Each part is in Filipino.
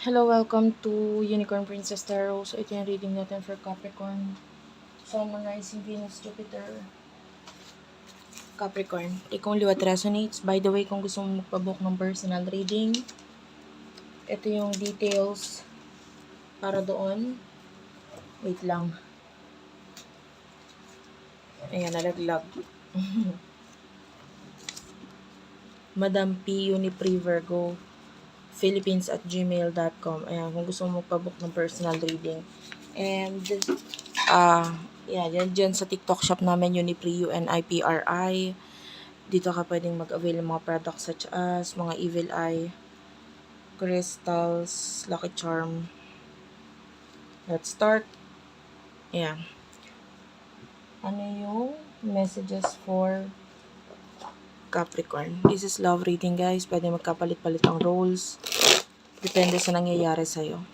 Hello, welcome to Unicorn Princess Tarot. So, ito yung reading natin for Capricorn. Sun, Moon, Rising, Venus, Jupiter, Capricorn. Take only what resonates. By the way, kung gusto mo magpabook ng personal reading, ito yung details para doon. Wait lang. Ayan, nalaglag. Madam P. Unipre Virgo, Philippines@gmail.com. Ayan, kung gusto mo magpabook ng personal reading. And, yan sa TikTok shop namin, Unipri, UNIPRI. Dito ka pwedeng mag-avail ng mga products such as mga Evil Eye, crystals, Lucky Charm. Let's start. Yeah. Ano yung messages for Capricorn? This is love reading, guys. Pwede magkapalit-palit ang roles. Depende sa nangyayari sa'yo.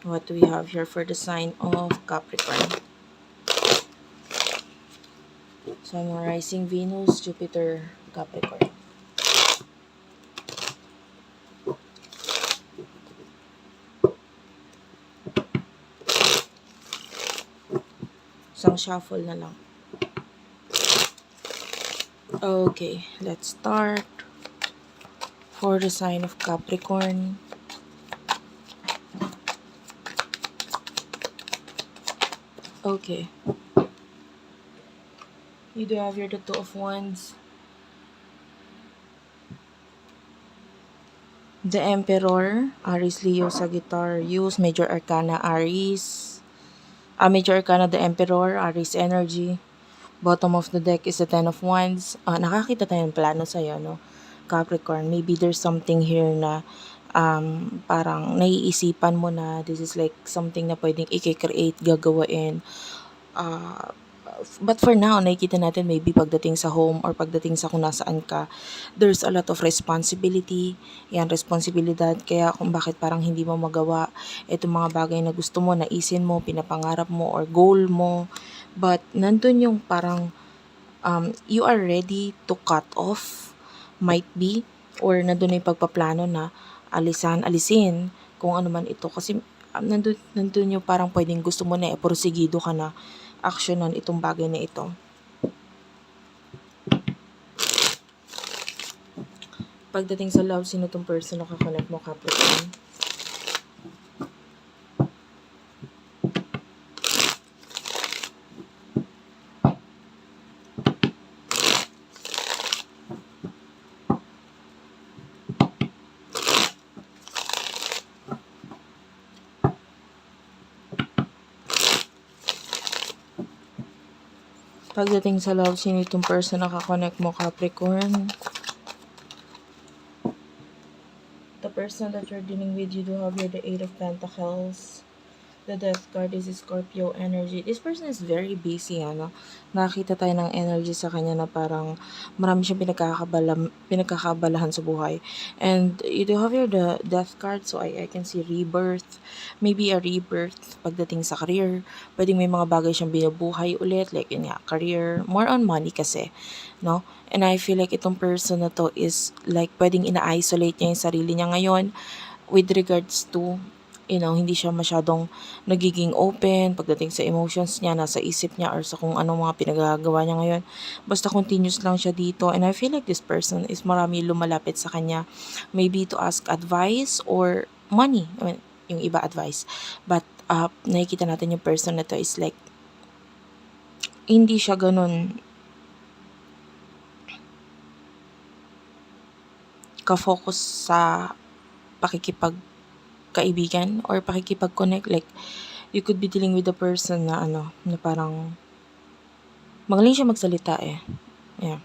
What do we have here for the sign of Capricorn? Sun, Rising, Venus, Jupiter, Capricorn. Isang shuffle na lang. Okay, let's start. For the sign of Capricorn. Okay. You do have here the Two of Wands. The Emperor, Aries, Leo, Sagittarius, Major Arcana, Aries. Major Arcana, the Emperor, Aries energy. Bottom of the deck is the Ten of Wands. Nakakita tayo ng plano sa'yo, no? Capricorn, maybe there's something here na parang naiisipan mo na this is like something na pwedeng i-create, gagawain. But for now, nakikita natin maybe pagdating sa home or pagdating sa kung nasaan ka, there's a lot of responsibility. Yan, responsibilidad. Kaya kung bakit parang hindi mo magawa itong mga bagay na gusto mo, naisin mo, pinapangarap mo, or goal mo. But nandun yung parang you are ready to cut off, might be, or nandun na yung pagpaplano na alisin, kung ano man ito. Kasi nandun yung parang pwedeng gusto mo na porsigido ka na aksyonan itong bagay na ito. Pagdating sa love, sino tong person na kakonect mo, Capricorn? Pagdating sa love, sino itong person na kakonect mo, Capricorn? The person that you're dealing with, you do have here the Eight of Pentacles. The Death card is Scorpio energy. This person is very busy, ano? Nakakita tayo ng energy sa kanya na parang marami siyang pinagkakabalahan sa buhay. And you do have here the Death card, so I can see rebirth. Maybe a rebirth pagdating sa career. Pwedeng may mga bagay siyang binubuhay ulit, like yun nga, career. More on money kasi, no? And I feel like itong person na to is like pwedeng ina-isolate niya yung sarili niya ngayon with regards to hindi siya masyadong nagiging open pagdating sa emotions niya, nasa isip niya or sa kung anong mga pinagagawa niya ngayon. Basta continuous lang siya dito. And I feel like this person is marami lumalapit sa kanya. Maybe to ask advice or money. I mean, yung iba advice. But nakikita natin yung person na to is like, hindi siya ganun ka-focus sa kaibigan or pakikipag-connect. Like, you could be dealing with a person na na parang magaling siya magsalita eh. Yeah.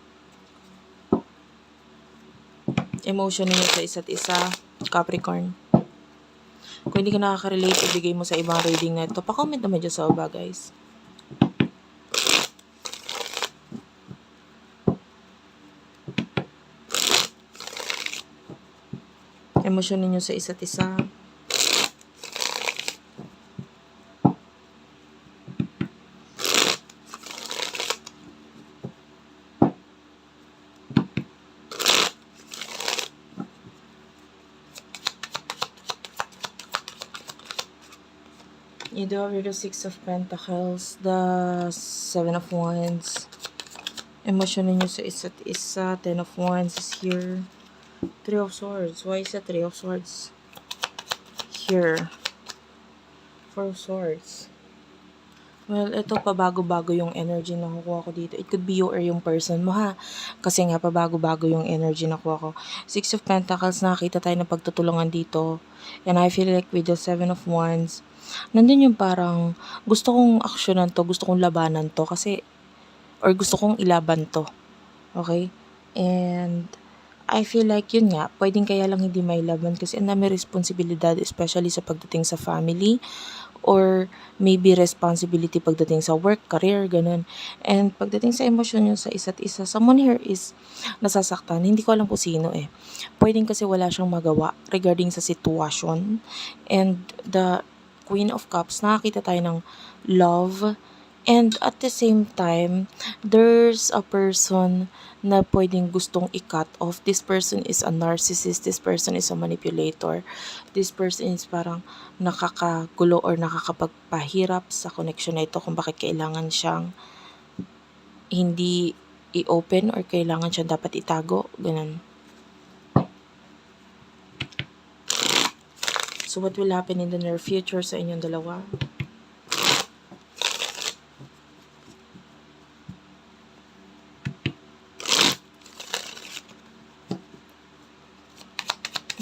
Emotion niyo sa isa't isa, Capricorn. Kung hindi ka nakaka-relate, ibigay mo sa ibang reading na ito. Pa-comment naman dyan sa baba, guys. Emosyon ninyo sa isa't isa. You do have here the Six of Pentacles, the Seven of Wands. Emosyon ninyo sa isa't isa. Ten of Wands is here. Three of Swords. Why is the Three of Swords here? Four of Swords. Well, ito pabago-bago yung energy na nakukuha ko dito. It could be you or yung person mo ha. Kasi nga pabago-bago yung energy na nakuha ko. Six of Pentacles, nakakita tayo ng pagtutulungan dito. And I feel like with the Seven of Wands, nandun yung parang gusto kong aksyonan to, gusto kong labanan to kasi or gusto kong ilaban to. Okay? And I feel like yun nga, pwedeng kaya lang hindi may laban kasi ang dami responsibilidad, especially sa pagdating sa family or maybe responsibility pagdating sa work, career, ganun. And pagdating sa emosyon nyo sa isa't isa, someone here is nasasaktan. Hindi ko alam kung sino eh. Pwedeng kasi wala siyang magawa regarding sa sitwasyon. And the Queen of Cups, nakakita tayo ng love. And at the same time, there's a person na pwedeng gustong i-cut off. This person is a narcissist. This person is a manipulator. This person is parang nakakagulo or nakakapagpahirap sa connection na ito kung bakit kailangan siyang hindi i-open or kailangan siyang dapat itago. Ganun. So what will happen in the near future sa inyong dalawa?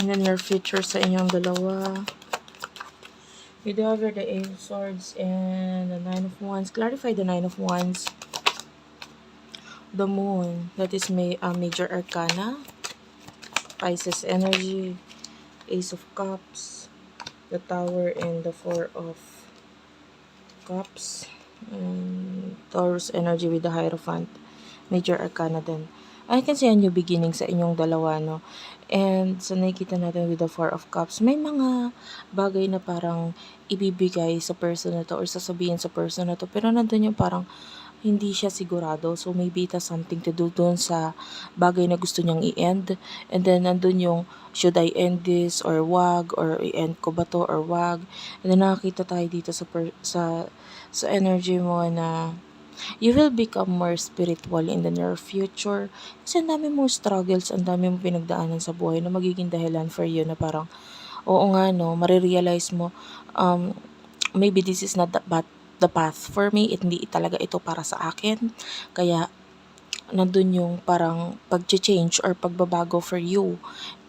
In the near future sa inyong dalawa. You do have the Eight of Swords and the Nine of Wands. Clarify the Nine of Wands. The Moon. That is major arcana. Pisces energy. Ace of Cups. The Tower and the Four of Cups. And Taurus energy with the Hierophant. Major arcana din. I can see a new beginning sa inyong dalawa, no? And so nakikita natin with the Four of Cups, may mga bagay na parang ibibigay sa person na to or sasabihin sa person na to. Pero nandun yung parang hindi siya sigurado. So maybe it has something to do dun sa bagay na gusto niyang i-end. And then nandun yung, should I end this or wag? Or i-end ko ba to or wag? And then nakakita tayo dito sa energy mo na you will become more spiritual in the near future. Kasi ang dami mong struggles, ang dami mong pinagdaanan sa buhay na magiging dahilan for you na parang, oo nga no, marirealize mo, maybe this is not the path for me, hindi talaga ito para sa akin. Kaya, nandun yung parang pag-change or pagbabago for you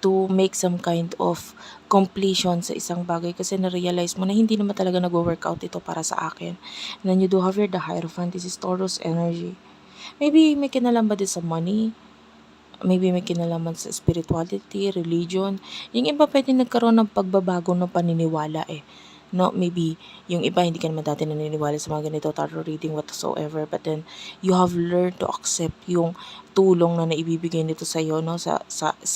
to make some kind of completion sa isang bagay kasi na-realize mo na hindi naman talaga nag-workout ito para sa akin. And then you do have here the Hierophant. This is Taurus energy. Maybe may kinalaman ba din sa money? Maybe may kinalaman sa spirituality, religion. Yung iba pwede nagkaroon ng pagbabago ng paniniwala eh. No, maybe yung iba hindi ka naman dati naniniwala sa mga ganito, tarot reading, whatsoever. But then, you have learned to accept yung tulong na naibibigay nito sa iyo, no? Sa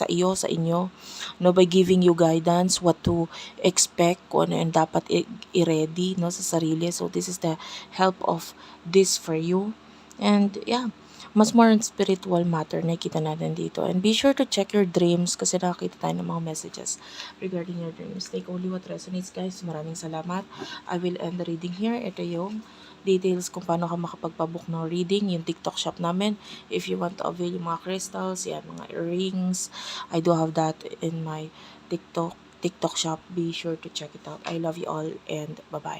iyo, sa inyo. No, by giving you guidance, what to expect, kung ano yung dapat i-ready, no? Sa sarili. So, this is the help of this for you. And, yeah. Mas more on spiritual matter na nakikita natin dito. And be sure to check your dreams kasi nakakita tayo ng mga messages regarding your dreams. Take only what resonates, guys. Maraming salamat. I will end the reading here. Ito yung details kung paano ka makapagpabook ng reading, yung TikTok shop namin. If you want to avail yung mga crystals, yan, mga earrings, I do have that in my TikTok shop. Be sure to check it out. I love you all and bye-bye.